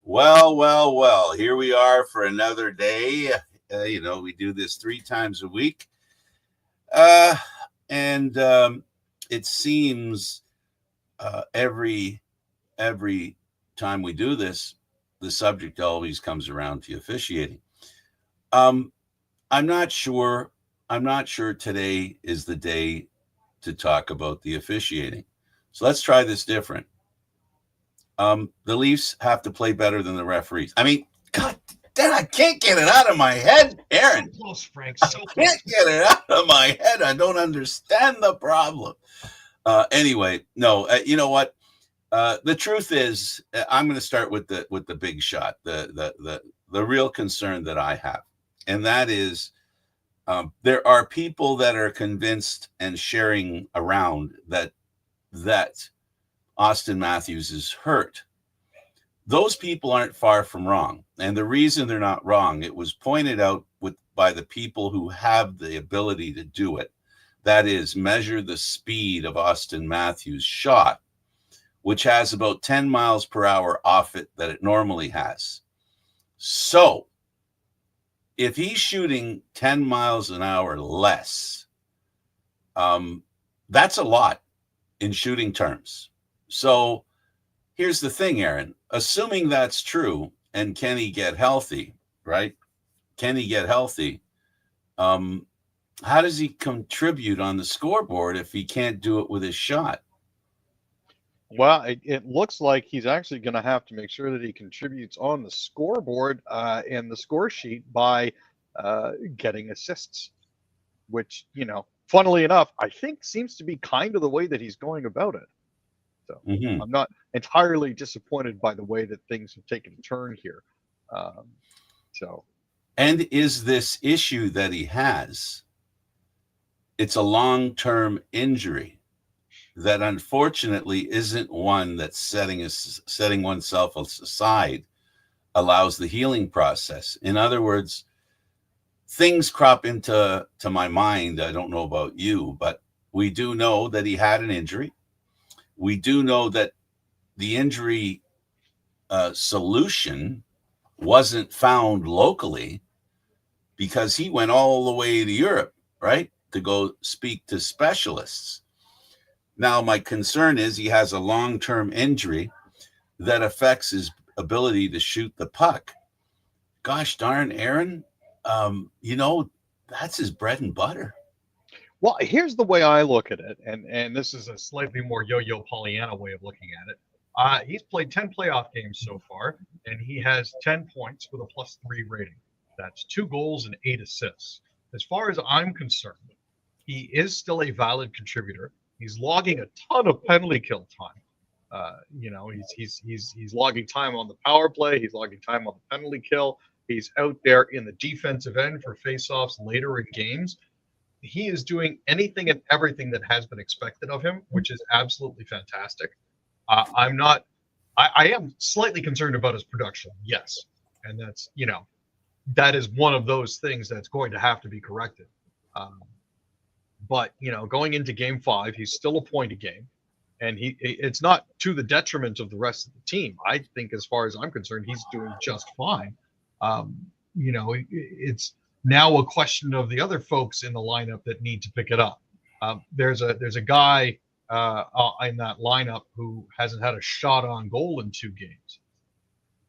Well. Here we are for another day. We do this 3 times a week. Uh, and it seems every time we do this, the subject always comes around to officiating. Um, I'm not sure. I'm not sure today is the day to talk about the officiating. So let's try this different. The Leafs have to play better than the referees. I mean, God damn, I can't get it out of my head, Aaron. So close, Frank. I So close. can't get it out of my head. I don't understand the problem. Anyway, no. You know what? The truth is, I'm going to start with the big shot. The real concern that I have, and that is, there are people that are convinced and sharing around that Austin Matthews is hurt. Those people aren't far from wrong. And the reason they're not wrong, it was pointed out by the people who have the ability to do it. That is, measure the speed of Austin Matthews' shot, which has about 10 miles per hour off it that it normally has. So if he's shooting 10 miles an hour less, that's a lot in shooting terms. So here's the thing, Aaron. Assuming that's true, and can he get healthy, right? Can he get healthy? How does he contribute on the scoreboard if he can't do it with his shot? Well, it looks like he's actually going to have to make sure that he contributes on the scoreboard and the score sheet by getting assists, which, funnily enough, I think seems to be kind of the way that he's going about it. So I'm not entirely disappointed by the way that things have taken a turn here. And is this issue that he has, it's a long-term injury that unfortunately isn't one that's setting oneself aside allows the healing process. In other words, things crop into my mind. I don't know about you, but we do know that he had an injury. We do know that the injury solution wasn't found locally because he went all the way to Europe, right, to go speak to specialists. Now, my concern is he has a long-term injury that affects his ability to shoot the puck. Gosh darn, Aaron, that's his bread and butter. Well, here's the way I look at it, and this is a slightly more yo-yo Pollyanna way of looking at it. He's played 10 playoff games so far, and he has 10 points with a +3 rating. That's 2 goals and 8 assists. As far as I'm concerned, he is still a valid contributor. He's logging a ton of penalty kill time. He's logging time on the power play. He's logging time on the penalty kill. He's out there in the defensive end for faceoffs later in games. He is doing anything and everything that has been expected of him, which is absolutely fantastic. I am slightly concerned about his production, yes, and that's that is one of those things that's going to have to be corrected. But going into Game 5, he's still a point a game, and it's not to the detriment of the rest of the team. I think, as far as I'm concerned, he's doing just fine. It's now a question of the other folks in the lineup that need to pick it up. There's a guy in that lineup who hasn't had a shot on goal in 2 games.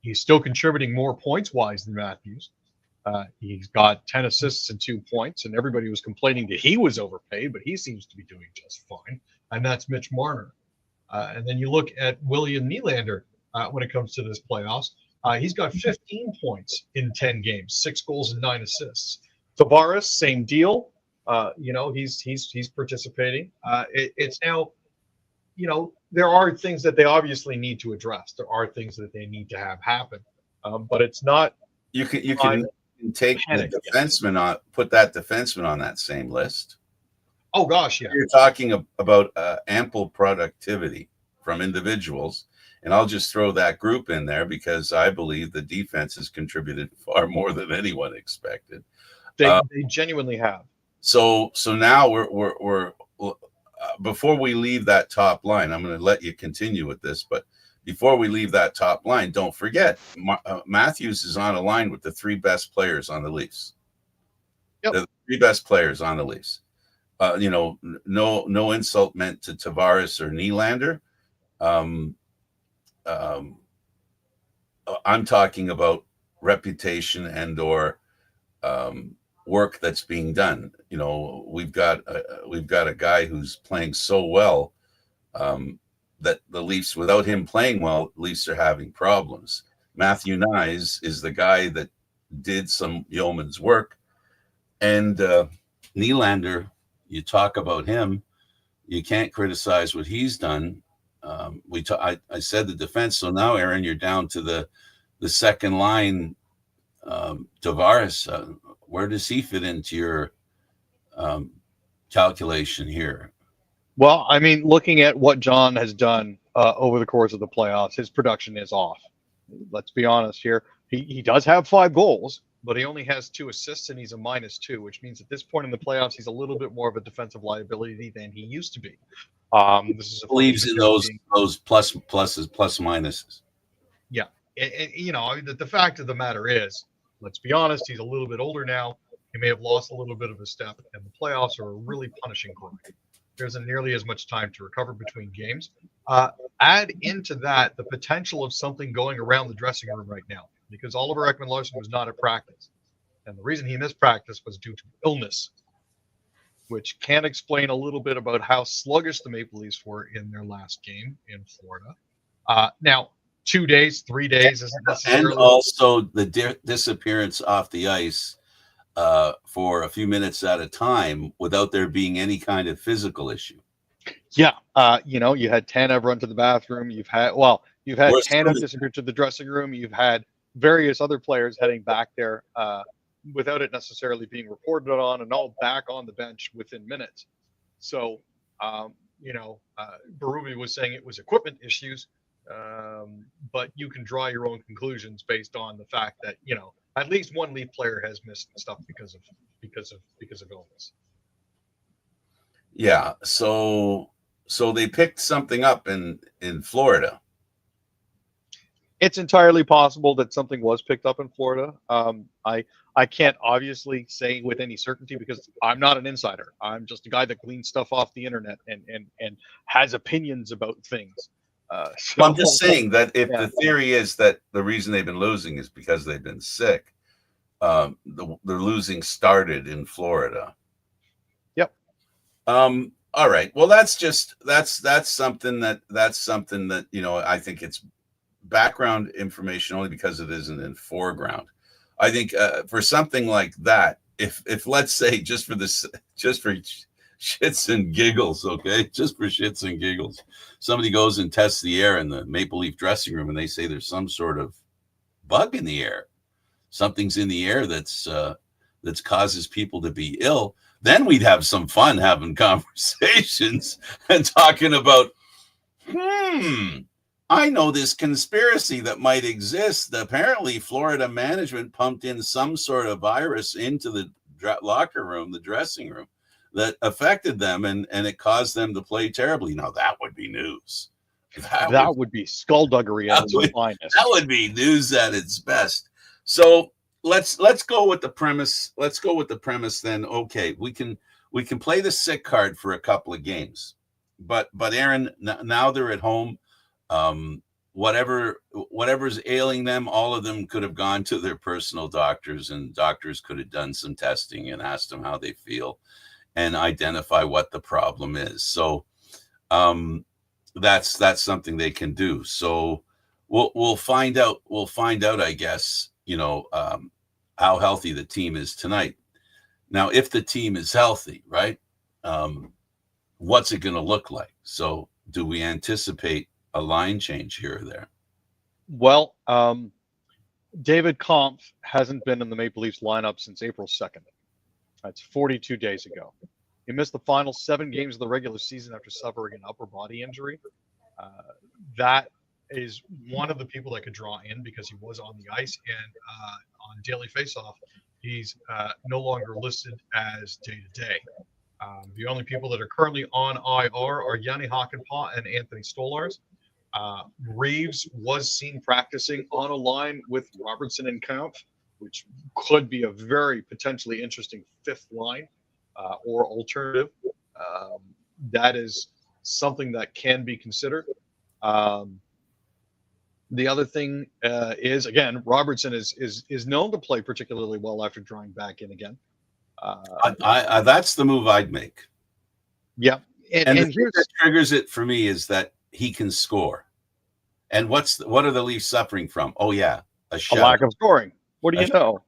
He's still contributing more points-wise than Matthews. He's got 10 assists and 2 points, and everybody was complaining that he was overpaid, but he seems to be doing just fine, and that's Mitch Marner. And then you look at William Nylander when it comes to this playoffs. He's got 15 points in 10 games, 6 goals and 9 assists. Tavares, same deal. He's participating. It's now, there are things that they obviously need to address. There are things that they need to have happen, but it's not. You can take the defenseman on, put that defenseman on that same list. Oh gosh, yeah. You're talking about ample productivity from individuals. And I'll just throw that group in there because I believe the defense has contributed far more than anyone expected. They genuinely have. So now we're before we leave that top line, I'm going to let you continue with this, but before we leave that top line, don't forget Matthews is on a line with the three best players on the Leafs. Yep. They're the three best players on the Leafs. No insult meant to Tavares or Nylander. I'm talking about reputation and or work that's being done. We've got a guy who's playing so well that the Leafs, without him playing well, Leafs are having problems. Matthew Nyes is the guy that did some yeoman's work, and Nylander. You talk about him, you can't criticize what he's done. I said the defense, so now Aaron, you're down to the second line. Tavares, where does he fit into your calculation here? Well, I mean, looking at what John has done over the course of the playoffs, his production is off. Let's be honest here. He does have 5 goals, but he only has 2 assists, and he's a -2, which means at this point in the playoffs, he's a little bit more of a defensive liability than he used to be. This is believes in those pluses, plus minuses. Yeah, the fact of the matter is, let's be honest, he's a little bit older now. He may have lost a little bit of a step, and the playoffs are a really punishing grind. There isn't nearly as much time to recover between games. Add into that the potential of something going around the dressing room right now, because Oliver Ekman-Larsson was not at practice. And the reason he missed practice was due to illness, which can explain a little bit about how sluggish the Maple Leafs were in their last game in Florida. Now, 2 days, 3 days isn't necessarily... And also the disappearance off the ice for a few minutes at a time without there being any kind of physical issue. Yeah. You had Tanev run to the bathroom. You've had Tanev disappear to the dressing room. You've had various other players heading back there without it necessarily being reported on, and all back on the bench within minutes. So, Berube was saying it was equipment issues, but you can draw your own conclusions based on the fact that, at least one Leaf player has missed stuff because of illness. Yeah. So they picked something up in Florida. It's entirely possible that something was picked up in Florida. I can't obviously say with any certainty because I'm not an insider. I'm just a guy that gleans stuff off the internet and has opinions about things. So I'm just saying that if the theory is that the reason they've been losing is because they've been sick, the losing started in Florida. Yep. All right. Well, that's something that I think it's background information only because it isn't in foreground. I think for something like that, if let's say just for shits and giggles, okay, just for shits and giggles, somebody goes and tests the air in the Maple Leaf dressing room and they say there's some sort of bug in the air, something's in the air that's causes people to be ill, then we'd have some fun having conversations and talking about I know this conspiracy that might exist. Apparently, Florida management pumped in some sort of virus into the locker room, the dressing room, that affected them, and it caused them to play terribly. Now, that would be news. That would be skullduggery at its finest. That would be news at its best. So let's go with the premise. Let's go with the premise then. Okay, we can play the sick card for a couple of games, but Aaron, now they're at home. Whatever's ailing them, all of them could have gone to their personal doctors, and doctors could have done some testing and asked them how they feel and identify what the problem is. So that's something they can do. So we'll find out, I guess, how healthy the team is tonight. Now, if the team is healthy, right, what's it going to look like? So do we anticipate a line change here or there? Well, David Kampf hasn't been in the Maple Leafs lineup since April 2nd. That's 42 days ago. He missed the final 7 games of the regular season after suffering an upper body injury. That is one of the people that could draw in because he was on the ice, and on Daily Faceoff, he's no longer listed as day-to-day. The only people that are currently on IR are Yanni Hakanpää and Anthony Stolarz. Reeves was seen practicing on a line with Robertson and Kampf, which could be a very potentially interesting fifth line or alternative. Um, that is something that can be considered. The other thing is, again, Robertson is known to play particularly well after drawing back in again. That's the move I'd make. Yeah, and the thing that triggers it for me is that he can score. And what are the Leafs suffering from? Oh yeah, a lack of scoring. What do you know?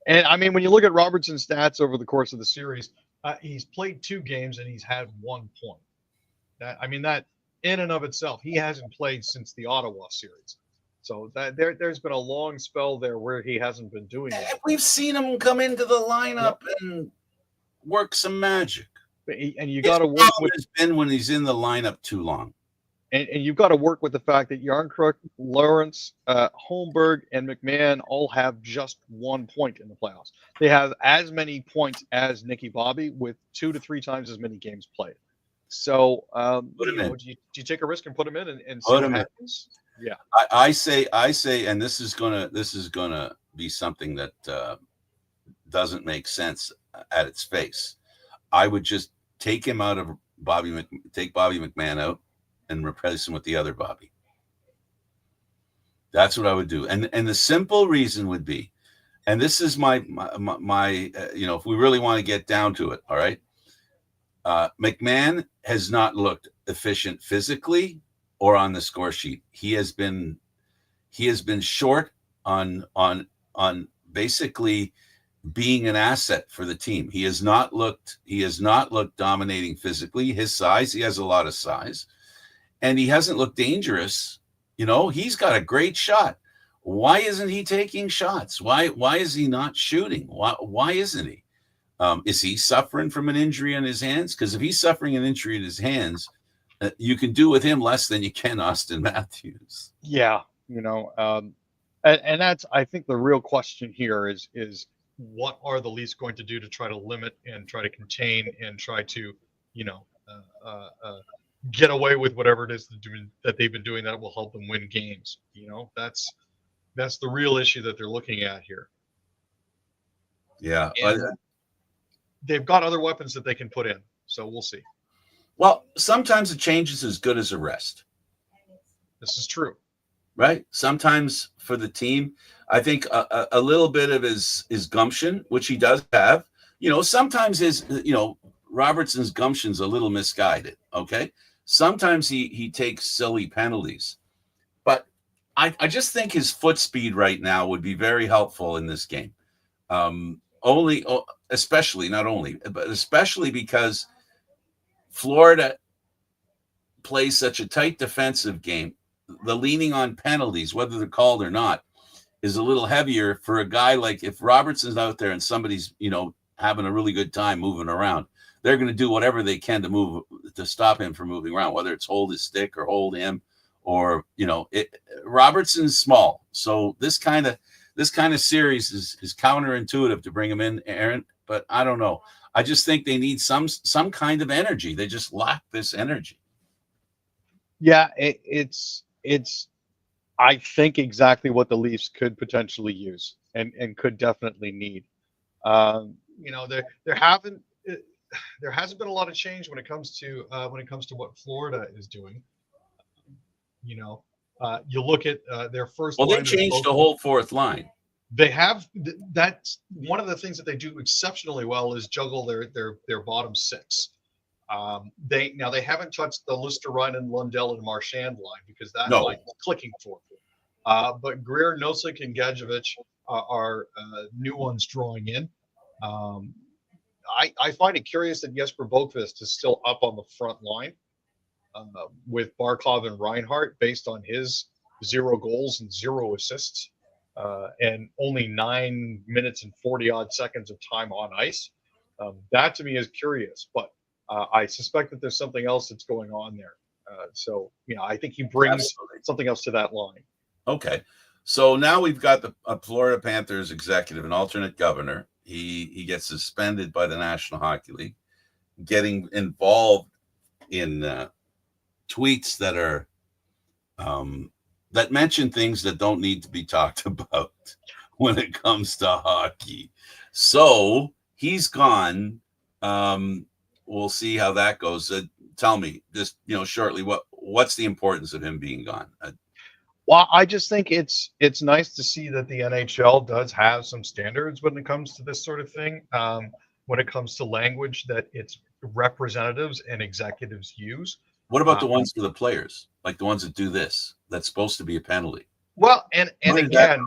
And I mean, when you look at Robertson's stats over the course of the series, he's played 2 games and he's had 1 point. That in and of itself, he hasn't played since the Ottawa series. So that there's been a long spell there where he hasn't been doing that. We've seen him come into the lineup and work some magic. And you got to work with has been when he's in the lineup too long. And you've got to work with the fact that Yarncrook, Lawrence, Holmberg, and McMahon all have just 1 point in the playoffs. They have as many points as Nicky Bobby with 2 to 3 times as many games played. So, do you take a risk and put him in and see what happens? Yeah, I say, and this is gonna be something that doesn't make sense at its face. I would just take him out of take Bobby McMahon out and replace him with the other Bobby. That's what I would do. And the simple reason would be, and this is my if we really want to get down to it, all right. McMahon has not looked efficient physically or on the score sheet. He has been short on basically being an asset for the team. He has not looked dominating physically. His size, he has a lot of size. And he hasn't looked dangerous. He's got a great shot. Why isn't he taking shots? Why is he not shooting? Why isn't he? Is he suffering from an injury on his hands? Because if he's suffering an injury in his hands, you can do with him less than you can Austin Matthews. Yeah, and that's, I think, the real question here is what are the Leafs going to do to try to limit and try to contain and try to, get away with whatever it is that they've been doing that will help them win games. That's the real issue that they're looking at here. Yeah. They've got other weapons that they can put in, so we'll see. Well, sometimes a change is as good as a rest. This is true. Right? Sometimes for the team, I think a little bit of his gumption, which he does have, sometimes Robertson's gumption's a little misguided, okay? Sometimes he takes silly penalties. But I just think his foot speed right now would be very helpful in this game. Especially because Florida plays such a tight defensive game. The leaning on penalties, whether they're called or not, is a little heavier for a guy like if Robertson's out there and somebody's, having a really good time moving around. They're going to do whatever they can to stop him from moving around, whether it's hold his stick or hold him or, Robertson's small. So this kind of series is counterintuitive to bring him in, Aaron, but I don't know. I just think they need some kind of energy. They just lack this energy. Yeah, it's I think exactly what the Leafs could potentially use and could definitely need. There hasn't been a lot of change when it comes to what Florida is doing. You look at their first. Well, they changed the whole fourth line. They have. That's one of the things that they do exceptionally well is juggle their bottom six. They haven't touched the Luostarinen, Lundell, and Marchand line because that line is clicking for them. But Greer, Nosek, and Gadjevich are new ones drawing in. I find it curious that Jesper Boqvist is still up on the front line with Barkov and Reinhart based on his 0 goals and 0 assists and only 9 minutes and 40 odd seconds of time on ice. That to me is curious, but I suspect that there's something else that's going on there. So I think he brings something else to that line. Okay. So now we've got the Florida Panthers executive and alternate governor. He gets suspended by the National Hockey League, getting involved in tweets that are that mention things that don't need to be talked about when it comes to hockey. So he's gone. We'll see how that goes. Tell me, just shortly, what's the importance of him being gone? Well, I just think it's nice to see that the NHL does have some standards when it comes to this sort of thing. When it comes to language that its representatives and executives use. What about the ones for the players, like the ones that do this? That's supposed to be a penalty. Well, and again,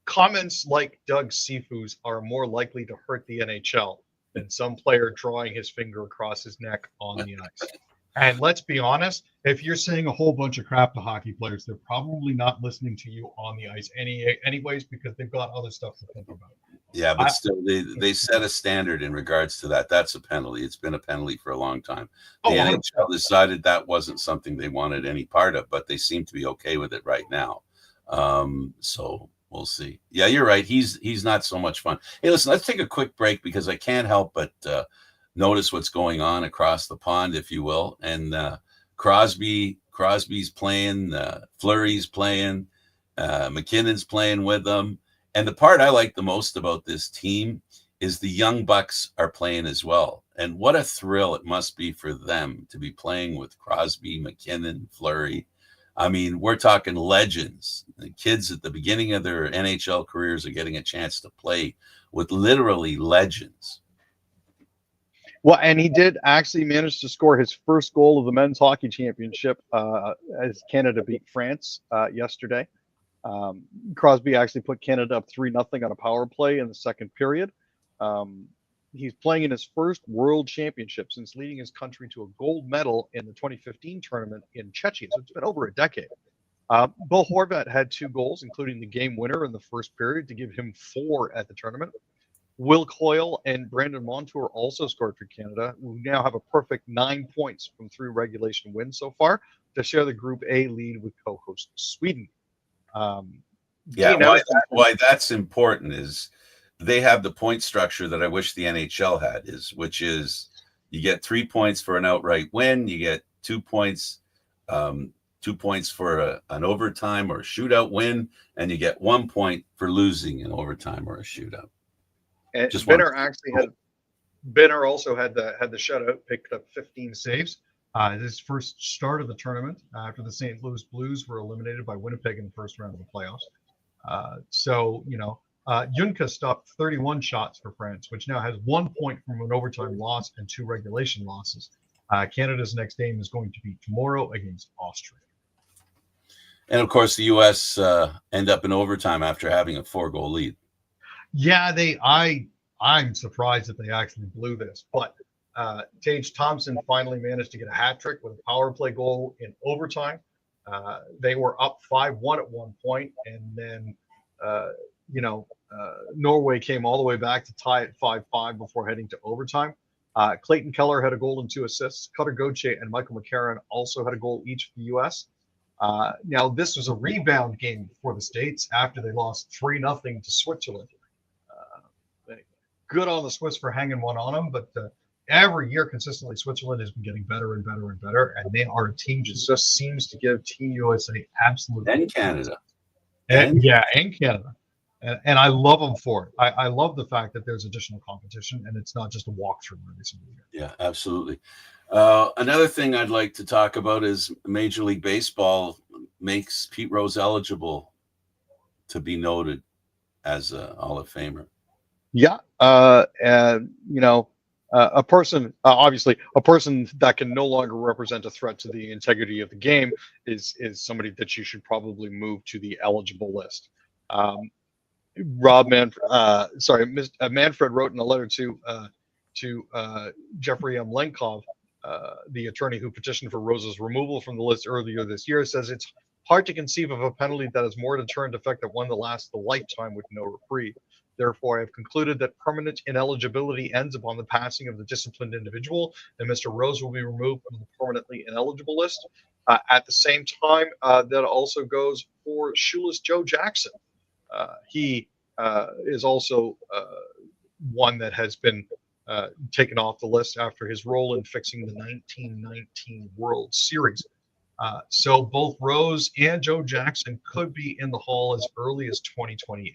comments like Doug Sifu's are more likely to hurt the NHL than some player drawing his finger across his neck on the ice. And let's be honest, if you're saying a whole bunch of crap to hockey players, they're probably not listening to you on the ice anyways, because they've got other stuff to think about. Yeah, but still, they set a standard in regards to that. That's a penalty. It's been a penalty for a long time. The NHL decided that wasn't something they wanted any part of, but they seem to be okay with it right now. So we'll see. Yeah, you're right. He's not so much fun. Hey, listen, let's take a quick break because I can't help but notice what's going on across the pond, if you will. And Crosby's playing, Fleury's playing, McKinnon's playing with them. And the part I like the most about this team is the young bucks are playing as well. And what a thrill it must be for them to be playing with Crosby, McKinnon, Fleury. I mean, we're talking legends. The kids at the beginning of their NHL careers are getting a chance to play with literally legends. Well, and he did actually manage to score his first goal of the men's hockey championship as Canada beat France yesterday. Crosby actually put Canada up 3-0 on a power play in the second period. He's playing in his first world championship since leading his country to a gold medal in the 2015 tournament in Czechia. So it's been over a decade. Bo Horvat had 2 goals, including the game winner in the first period to give him 4 at the tournament. Will Coyle and Brandon Montour also scored for Canada, who now have a perfect 9 points from 3 regulation wins so far to share the Group A lead with co-host Sweden. Why that's important is they have the point structure that I wish the NHL had, which is you get 3 points for an outright win, you get 2 points, 2 points for an overtime or a shootout win, and you get 1 point for losing an overtime or a shootout. And Benner also had the shutout, picked up 15 saves. His first start of the tournament after the St. Louis Blues were eliminated by Winnipeg in the first round of the playoffs. Junka stopped 31 shots for France, which now has 1 point from an overtime loss and 2 regulation losses. Canada's next game is going to be tomorrow against Austria. And of course, the U.S. end up in overtime after having a 4-goal lead. Yeah, I'm surprised that they actually blew this, but Tage Thompson finally managed to get a hat trick with a power play goal in overtime. They were up 5-1 at one point, and then Norway came all the way back to tie at 5-5 before heading to overtime. Clayton Keller had a goal and 2 assists. Cutter Gauthier and Michael McCarron also had a goal each for the U.S. Now, this was a rebound game for the States after they lost 3-0 to Switzerland. Good on the Swiss for hanging one on them, but every year consistently Switzerland has been getting better and better and better, and they are a team that just seems to give Team USA absolute and Canada. And Canada. And I love them for it. I love the fact that there's additional competition and it's not just a walkthrough every single year. Yeah, absolutely. Another thing I'd like to talk about is Major League Baseball makes Pete Rose eligible to be noted as a Hall of Famer. Yeah. A person, obviously, a person that can no longer represent a threat to the integrity of the game is somebody that you should probably move to the eligible list. Manfred wrote in a letter to Jeffrey M. Lenkov, the attorney who petitioned for Rose's removal from the list earlier this year, says it's hard to conceive of a penalty that has more deterrent effect than one that lasts a lifetime with no reprieve. Therefore, I have concluded that permanent ineligibility ends upon the passing of the disciplined individual, and Mr. Rose will be removed from the permanently ineligible list. At the same time, that also goes for shoeless Joe Jackson. He is also one that has been taken off the list after his role in fixing the 1919 World Series. So both Rose and Joe Jackson could be in the Hall as early as 2028.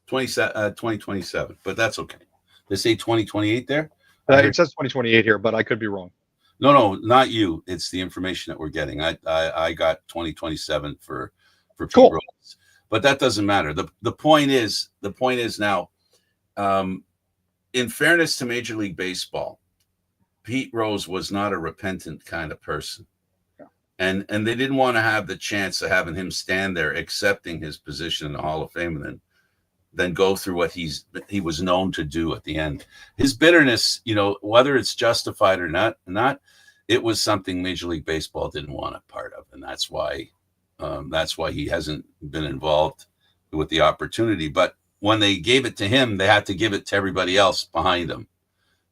2027, but that's okay. They say 2028 there. It says 2028 here, but I could be wrong. No, not you. It's the information that we're getting. I got 2027 for Pete Cool. Rose, but that doesn't matter. The point is now, in fairness to Major League Baseball, Pete Rose was not a repentant kind of person. Yeah. And they didn't want to have the chance of having him stand there accepting his position in the Hall of Fame and then go through what he was known to do at the end. His bitterness, whether it's justified or not, it was something Major League Baseball didn't want a part of, and that's why he hasn't been involved with the opportunity. But when they gave it to him, they had to give it to everybody else behind him.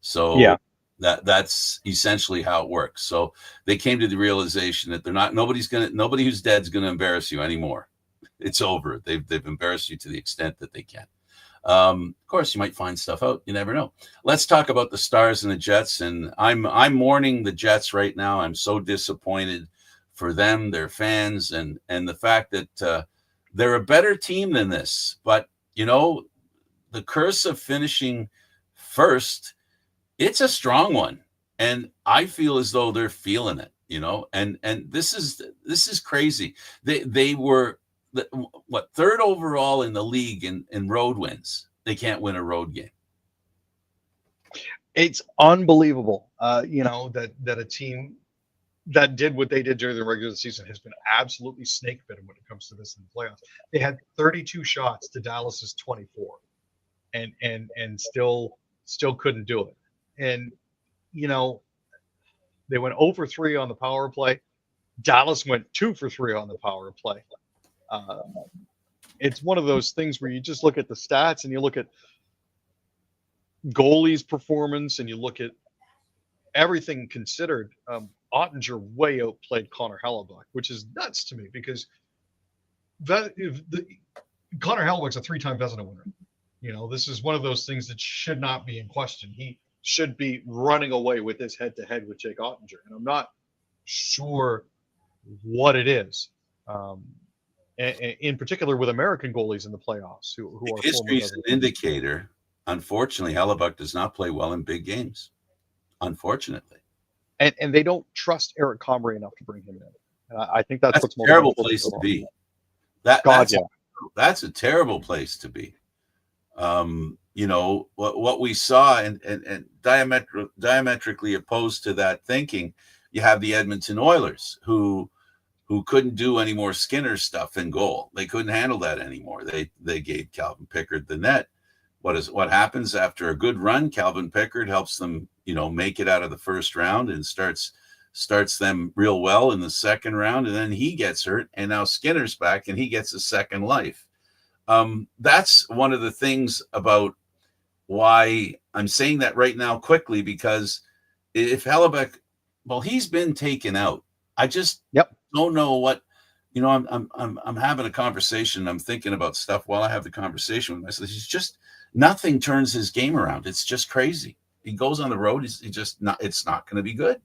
So yeah. That's essentially how it works. So they came to the realization that nobody who's dead is gonna embarrass you anymore. It's over. They've embarrassed you to the extent that they can. Of course, you might find stuff out. You never know. Let's talk about the Stars and the Jets. And I'm mourning the Jets right now. I'm so disappointed for them, their fans, and the fact that they're a better team than this. But the curse of finishing first, it's a strong one, and I feel as though they're feeling it. And this is crazy. They were third overall in the league in road wins. They can't win a road game. It's unbelievable. That a team that did what they did during the regular season has been absolutely snake bitten when it comes to this in the playoffs. They had 32 shots to Dallas's 24, and still couldn't do it. And they went 0 for 3 on the power play. Dallas went 2 for 3 on the power play. It's one of those things where you just look at the stats and you look at goalie's performance and you look at everything considered. Ottinger way outplayed Connor Hellebuck, which is nuts to me because Connor Hellebuck's a 3-time Vezina winner. This is one of those things that should not be in question. He should be running away with this head-to-head with Jake Ottinger, and I'm not sure what it is. In particular with American goalies in the playoffs who are history is an indicator. Unfortunately, Hellebuck does not play well in big games. Unfortunately. And they don't trust Eric Comrie enough to bring him in. I think that's what's a terrible place to be. That's a terrible place to be. What we saw and diametrically opposed to that thinking, you have the Edmonton Oilers who couldn't do any more Skinner stuff in goal. They couldn't handle that anymore. They gave Calvin Pickard the net. What happens after a good run? Calvin Pickard helps them, make it out of the first round and starts them real well in the second round, and then he gets hurt, and now Skinner's back and he gets a second life. That's one of the things about why I'm saying that right now quickly, because if Hellebuck, he's been taken out. I just don't know what, I'm having a conversation. I'm thinking about stuff while I have the conversation with myself. He's just, nothing turns his game around. It's just crazy. He goes on the road. It's not going to be good.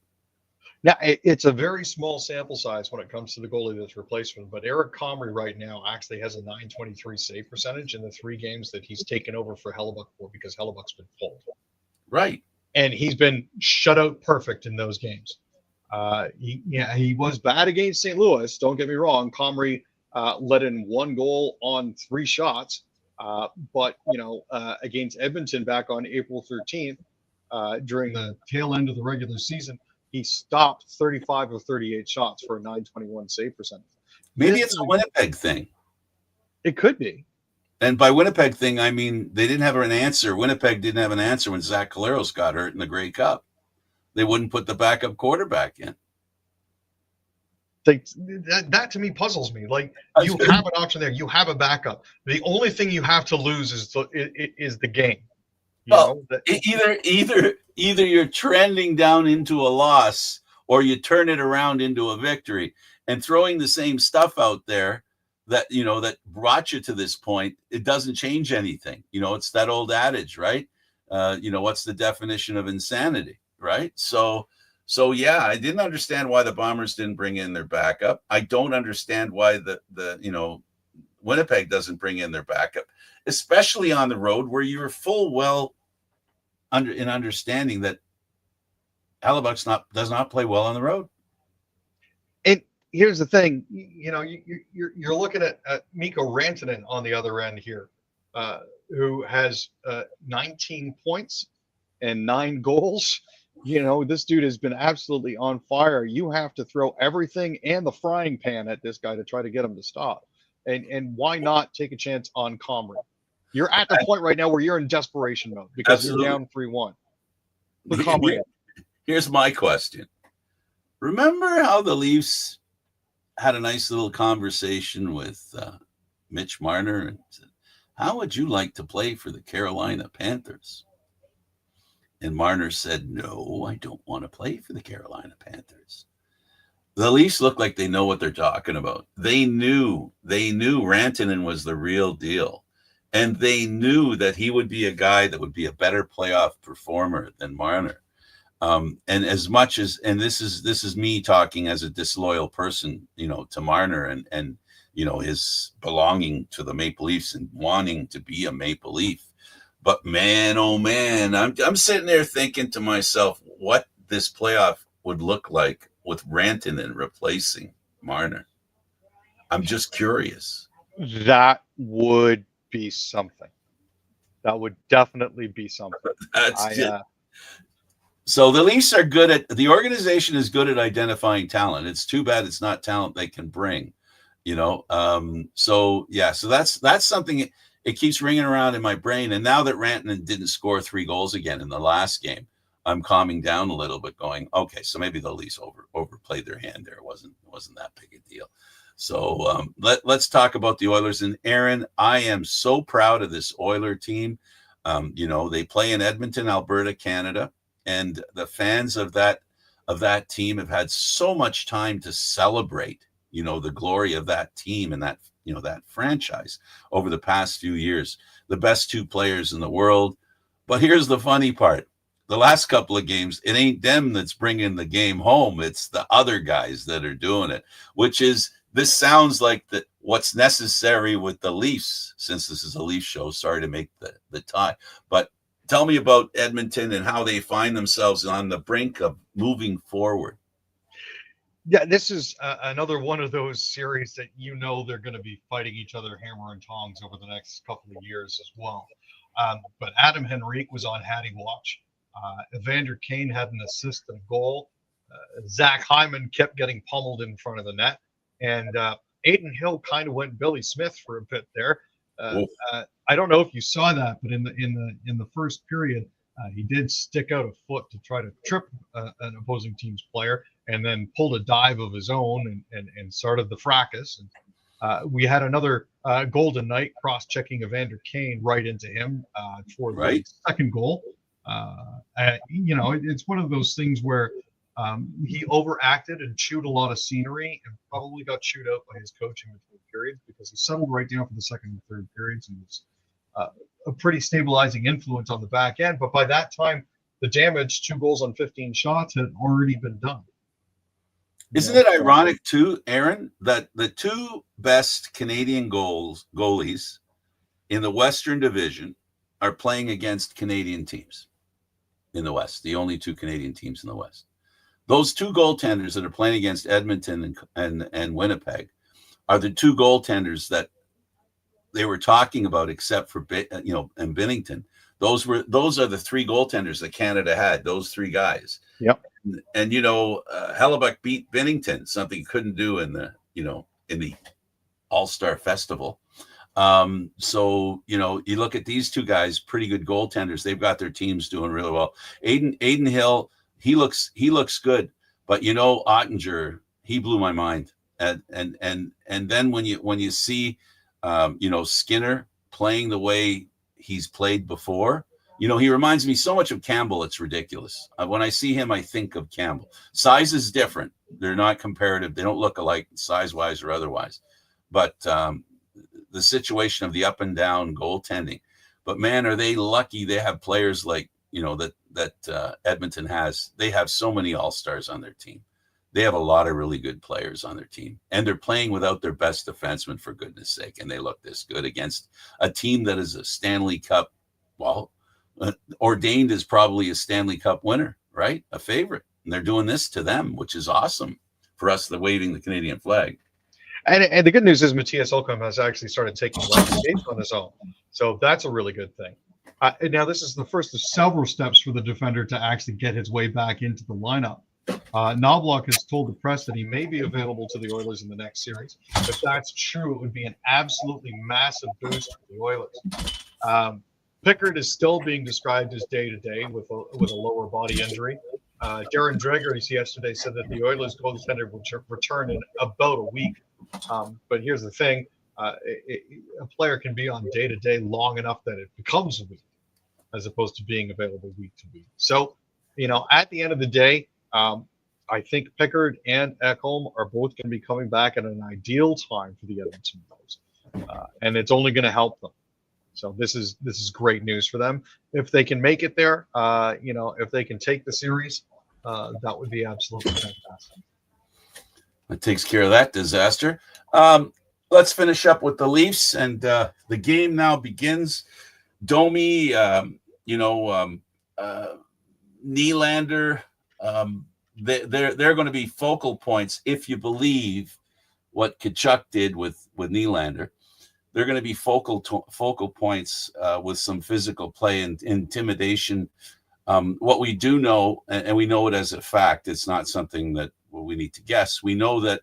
Now, it's a very small sample size when it comes to the goalie that's replaced him, but Eric Comrie right now actually has a .923 save percentage in the 3 games that he's taken over for Hellebuck for, because Hellebuck's been pulled. Right. And he's been shut out perfect in those games. He was bad against St. Louis. Don't get me wrong. Comrie let in 1 goal on 3 shots. But against Edmonton back on April 13th, during the tail end of the regular season, he stopped 35 of 38 shots for a .921 save percentage. Maybe it's a Winnipeg thing. It could be. And by Winnipeg thing, I mean they didn't have an answer. Winnipeg didn't have an answer when Zach Collaros got hurt in the Grey Cup. They wouldn't put the backup quarterback in. That to me puzzles me. Like, you have an option there. You have a backup. The only thing you have to lose is the game. Either you're trending down into a loss or you turn it around into a victory. And throwing the same stuff out there that that brought you to this point, it doesn't change anything. It's that old adage, right? what's the definition of insanity, right? So yeah, I didn't understand why the Bombers didn't bring in their backup. I don't understand why the Winnipeg doesn't bring in their backup, especially on the road where you're full well in understanding that Hellebuck's does not play well on the road. And here's the thing, you're looking at Mikko Rantanen on the other end here, who has 19 points and 9 goals. This dude has been absolutely on fire. You have to throw everything and the frying pan at this guy to try to get him to stop. And why not take a chance on Comrie? You're at the point right now where you're in desperation mode because Absolutely. You're down 3-1. Put Comrie in. Here's my question. Remember how the Leafs had a nice little conversation with Mitch Marner and said, how would you like to play for the Carolina Panthers? And Marner said, no, I don't want to play for the Carolina Panthers. The Leafs look like they know what they're talking about. They knew Rantanen was the real deal. And they knew that he would be a guy that would be a better playoff performer than Marner. And as much as, and this is me talking as a disloyal person, to Marner and his belonging to the Maple Leafs and wanting to be a Maple Leaf. But man, oh man, I'm sitting there thinking to myself what this playoff would look like with Rantanen replacing Marner. I'm just curious. That would be something. That would definitely be something. So the Leafs are the organization is good at identifying talent. It's too bad it's not talent they can bring, So that's something. It keeps ringing around in my brain. And now that Rantanen didn't score 3 goals again in the last game, I'm calming down a little bit going, okay, so maybe the Leafs overplayed their hand there. It wasn't that big a deal. So let's talk about the Oilers. And Aaron, I am so proud of this Oiler team. They play in Edmonton, Alberta, Canada. And the fans of that team have had so much time to celebrate, the glory of that team and that franchise over the past few years. The best 2 players in the world. But here's the funny part. The last couple of games, it ain't them that's bringing the game home. It's the other guys that are doing it, this sounds like what's necessary with the Leafs, since this is a Leaf show. Sorry to make the tie, but tell me about Edmonton and how they find themselves on the brink of moving forward. Yeah, this is another one of those series that they're going to be fighting each other hammer and tongs over the next couple of years as well. But Adam Henrique was on Hattie watch. Evander Kane had an assist and goal. Zach Hyman kept getting pummeled in front of the net. And Aiden Hill kind of went Billy Smith for a bit there. I don't know if you saw that, but in the first period, he did stick out a foot to try to trip an opposing team's player, and then pulled a dive of his own and started the fracas. And we had another golden night cross-checking Evander Kane right into him for the second goal. It's one of those things where he overacted and chewed a lot of scenery and probably got chewed out by his coach in between periods, because he settled right down for the second and third periods and was a pretty stabilizing influence on the back end. But by that time, the damage, 2 goals on 15 shots, had already been done. Isn't it ironic too, Aaron, that the 2 best Canadian goalies in the Western Division are playing against Canadian teams in the West, the only 2 Canadian teams in the West? Those 2 goaltenders that are playing against Edmonton and Winnipeg are the 2 goaltenders that they were talking about, except for and Binnington. Those are the 3 goaltenders that Canada had. Those 3 guys. Yep. And Hellebuck beat Binnington, something he couldn't do in the All-Star Festival. So you look at these 2 guys, pretty good goaltenders. They've got their teams doing really well. Aiden Hill, he looks good, but Ottinger, he blew my mind. And then when you see Skinner playing the way he's played before, he reminds me so much of Campbell. It's ridiculous. When I see him, I think of Campbell. Size is different. They're not comparative. They don't look alike size-wise or otherwise. But the situation of the up and down goaltending. But man, are they lucky they have players like, that Edmonton has. They have so many all-stars on their team. They have a lot of really good players on their team, and they're playing without their best defenseman, for goodness sake. And they look this good against a team that is a Stanley Cup, ordained as probably a Stanley Cup winner, right? A favorite. And they're doing this to them, which is awesome for us, the waving the Canadian flag. And the good news is Matthias Holcomb has actually started taking games on his own. So that's a really good thing. Now, this is the first of several steps for the defender to actually get his way back into the lineup. Knobloch has told the press that he may be available to the Oilers in the next series. If that's true, it would be an absolutely massive boost for the Oilers. Pickard is still being described as day-to-day with a lower body injury. Darren Dreger yesterday said that the Oilers goaltender will return in about a week. But here's the thing. A player can be on day-to-day long enough that it becomes a week, as opposed to being available week to week. So, at the end of the day, I think Pickard and Ekholm are both going to be coming back at an ideal time for the Edmonton Oilers, and it's only going to help them. So this is great news for them. If they can make it there, if they can take the series, that would be absolutely fantastic. That takes care of that disaster. Let's finish up with the Leafs, and the game now begins. Domi, Nylander, they're going to be focal points if you believe what Tkachuk did with Nylander. They're going to be focal points with some physical play and intimidation. What we do know, and we know it as a fact, it's not something that we need to guess. We know that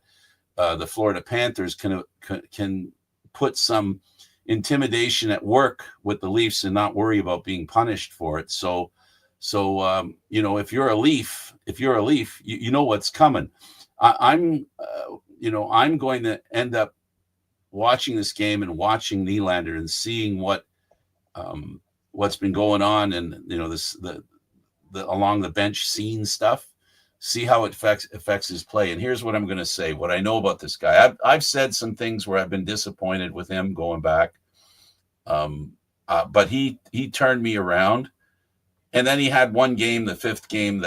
the Florida Panthers can put some intimidation at work with the Leafs and not worry about being punished for it. So if you're a Leaf, you know what's coming. I'm going to end up watching this game and watching Nylander and seeing what's been going on, and the along the bench scene stuff. See how it affects his play. And here's what I'm going to say. What I know about this guy, I've said some things where I've been disappointed with him going back, but he turned me around. And then he had one game, the fifth game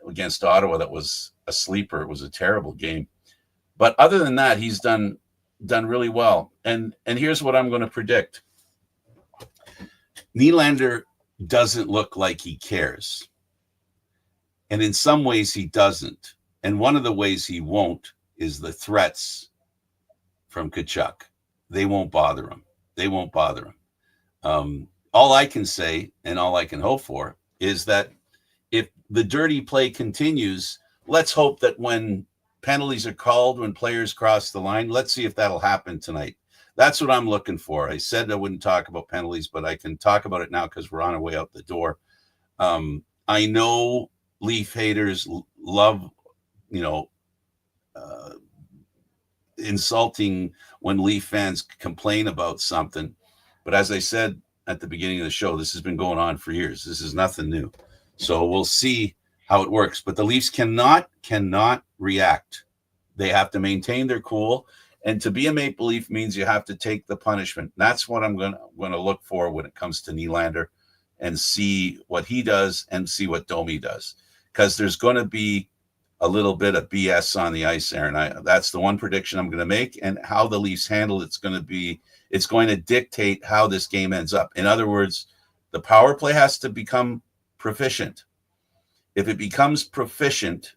against Ottawa, that was a sleeper. It was a terrible game. But other than that, he's done really well. And here's what I'm going to predict. Nylander doesn't look like he cares. And in some ways he doesn't. And one of the ways he won't is the threats from Tkachuk. They won't bother him. All I can say and all I can hope for is that if the dirty play continues, let's hope that when penalties are called, when players cross the line, let's see if that'll happen tonight. That's what I'm looking for. I said I wouldn't talk about penalties, but I can talk about it now because we're on our way out the door. I know Leaf haters love, insulting when Leaf fans complain about something. But as I said at the beginning of the show, this has been going on for years. This is nothing new. So we'll see how it works. But the Leafs cannot react. They have to maintain their cool. And to be a Maple Leaf means you have to take the punishment. That's what I'm going to look for when it comes to Nylander, and see what he does and see what Domi does. Because there's going to be a little bit of BS on the ice, Aaron. That's the one prediction I'm going to make. And how the Leafs handle it's going to dictate how this game ends up. In other words, the power play has to become proficient. If it becomes proficient,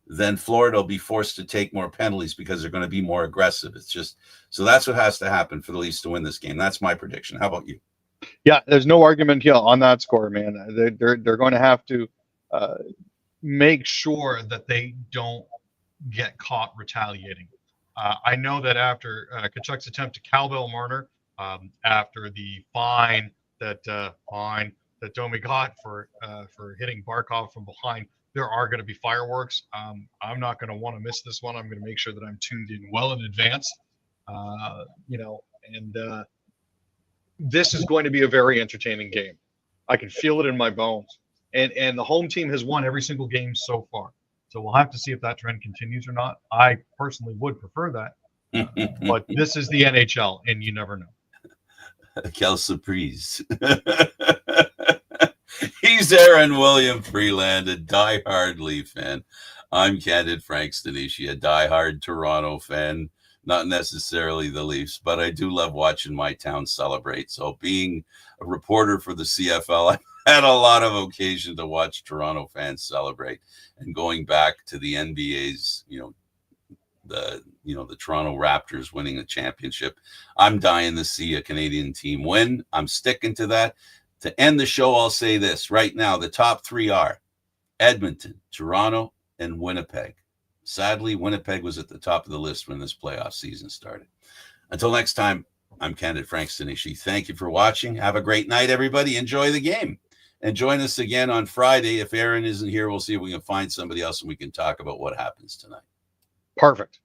then Florida will be forced to take more penalties because they're going to be more aggressive. It's just, so that's what has to happen for the Leafs to win this game. That's my prediction. How about you? Yeah, there's no argument here on that score, man. They're going to have to make sure that they don't get caught retaliating. I know that after Tkachuk's attempt to cowbell Marner, after the fine that Domi got for hitting Barkov from behind, there are going to be fireworks. I'm not going to want to miss this one. I'm going to make sure that I'm tuned in well in advance. This is going to be a very entertaining game. I can feel it in my bones. And the home team has won every single game so far. So we'll have to see if that trend continues or not. I personally would prefer that. But this is the NHL, and you never know. Quelle surprise. He's Aaron William Freeland, a diehard Leaf fan. I'm Candid Frank Stanisci, a diehard Toronto fan. Not necessarily the Leafs, but I do love watching my town celebrate. So being a reporter for the CFL, I've had a lot of occasion to watch Toronto fans celebrate. And going back to the NBA's, the Toronto Raptors winning the championship, I'm dying to see a Canadian team win. I'm sticking to that. To end the show, I'll say this right now. The top three are Edmonton, Toronto, and Winnipeg. Sadly, Winnipeg was at the top of the list when this playoff season started. Until next time, I'm Candid Frank Stanisci. Thank you for watching. Have a great night, everybody. Enjoy the game. And join us again on Friday. If Aaron isn't here, we'll see if we can find somebody else and we can talk about what happens tonight. Perfect.